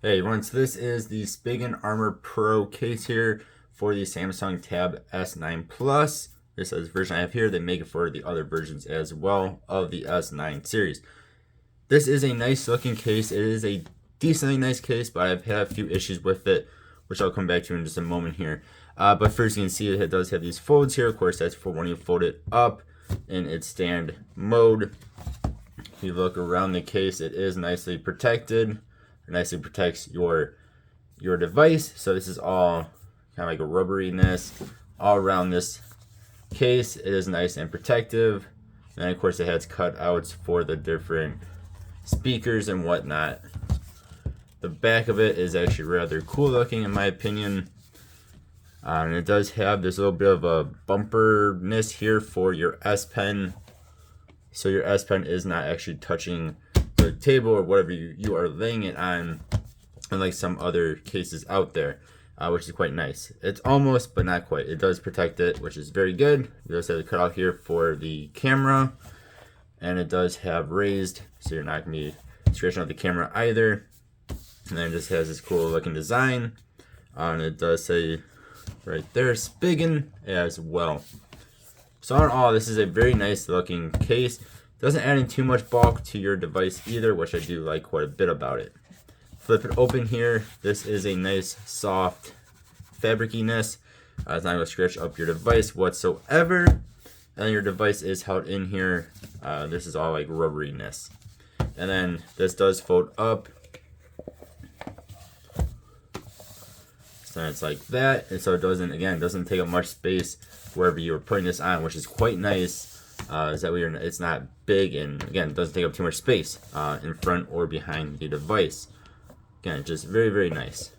Hey everyone, so this is the Spigen Armor Pro case here for the Samsung Tab S9 Plus. This is the version I have here. They make it for the other versions as well of the S9 series. This is a nice looking case. It is a decently nice case, but I've had a few issues with it, which I'll come back to in just a moment here. But first you can see it does have these folds here. Of course, that's for when you fold it up in its stand mode. If you look around the case, it is nicely protected. It nicely protects your device. So this is all kind of like a rubberiness all around this case. It is nice and protective. And of course it has cutouts for the different speakers and whatnot. The back of it is actually rather cool looking in my opinion. And it does have this little bit of a bumperness here for your S Pen. So your S Pen is not actually touching the table or whatever you are laying it on, unlike some other cases out there, which is quite nice. It's almost, but not quite. It does protect it, which is very good. It does have the cutout here for the camera, and it does have raised, so you're not going to be scratching out the camera either. And then it just has this cool looking design, and it does say right there, Spigen as well. So in all, this is a very nice looking case. Doesn't add in too much bulk to your device either, which I do like quite a bit about it. Flip it open here. This is a nice soft fabriciness. It's not going to scratch up your device whatsoever. And your device is held in here. This is all like rubberiness. And then this does fold up. So it's like that. And so it doesn't take up much space wherever you are putting this on, which is quite nice. Is that it's not big, and again, it doesn't take up too much space in front or behind the device. Again, just very, very nice.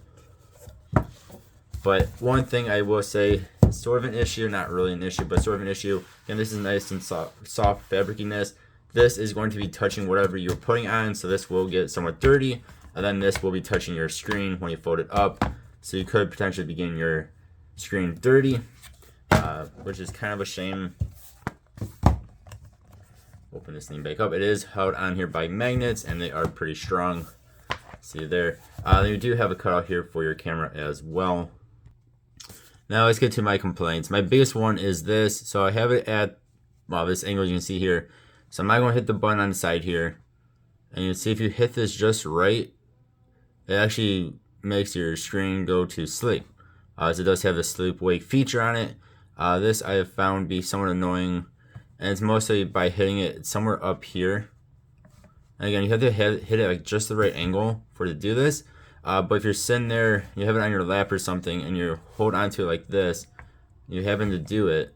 But one thing I will say, sort of an issue, not really an issue, but sort of an issue. Again, this is nice and soft fabriciness. This is going to be touching whatever you're putting on, so this will get somewhat dirty, and then this will be touching your screen when you fold it up. So you could potentially be getting your screen dirty, which is kind of a shame. Open this thing back up. It is held on here by magnets, and they are pretty strong. See there. You do have a cutout here for your camera as well. Now let's get to my complaints. My biggest one is this. So I have it at this angle you can see here. So I'm not going to hit the button on the side here. And you can see if you hit this just right, it actually makes your screen go to sleep. So it does have a sleep wake feature on it. This I have found be somewhat annoying. And it's mostly by hitting it somewhere up here. And again, you have to hit it like just the right angle for it to do this. But if you're sitting there, you have it on your lap or something, and you hold onto it like this, you happen to do it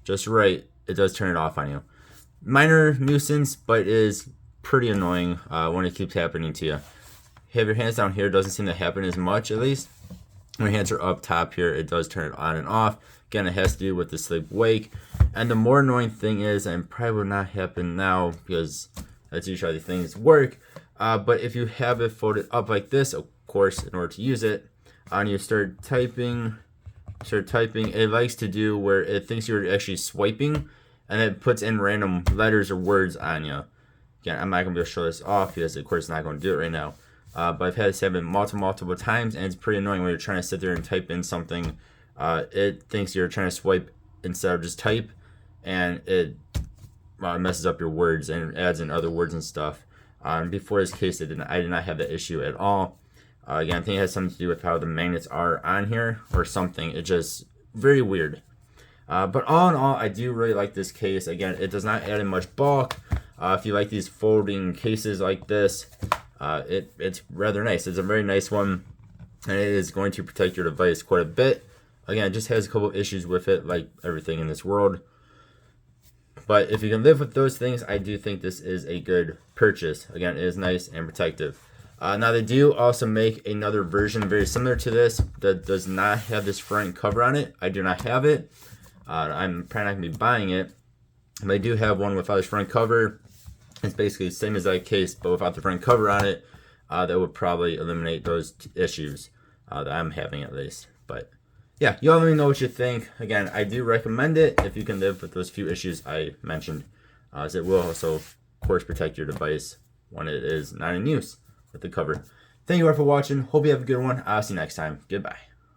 just right, it does turn it off on you. Minor nuisance, but it is pretty annoying when it keeps happening to you. You have your hands down here, it doesn't seem to happen as much at least. When your hands are up top here, it does turn it on and off. Again, it has to do with the sleep wake. And the more annoying thing is, and probably will not happen now because that's usually how these things work, but if you have it folded up like this, of course, in order to use it, and you start typing, it likes to do where it thinks you're actually swiping, and it puts in random letters or words on you. Again, I'm not going to be able to show this off because, of course, it's not going to do it right now. But I've had this happen multiple times, and it's pretty annoying when you're trying to sit there and type in something. It thinks you're trying to swipe instead of just type, and it messes up your words and adds in other words and stuff. Before this case, I did not have that issue at all. Again, I think it has something to do with how the magnets are on here or something. It's just very weird. But all in all, I do really like this case. Again, it does not add in much bulk. If you like these folding cases like this, it's rather nice. It's a very nice one, and it is going to protect your device quite a bit. Again, it just has a couple issues with it, like everything in this world. But if you can live with those things, I do think this is a good purchase. Again, it is nice and protective. Now, they do also make another version very similar to this that does not have this front cover on it. I do not have it. I'm probably not going to be buying it. But I do have one without this front cover. It's basically the same as that case, but without the front cover on it. That would probably eliminate those issues that I'm having at least. But yeah, you all let me know what you think. Again, I do recommend it if you can live with those few issues I mentioned, as it will also, of course, protect your device when it is not in use with the cover. Thank you all for watching. Hope you have a good one. I'll see you next time. Goodbye.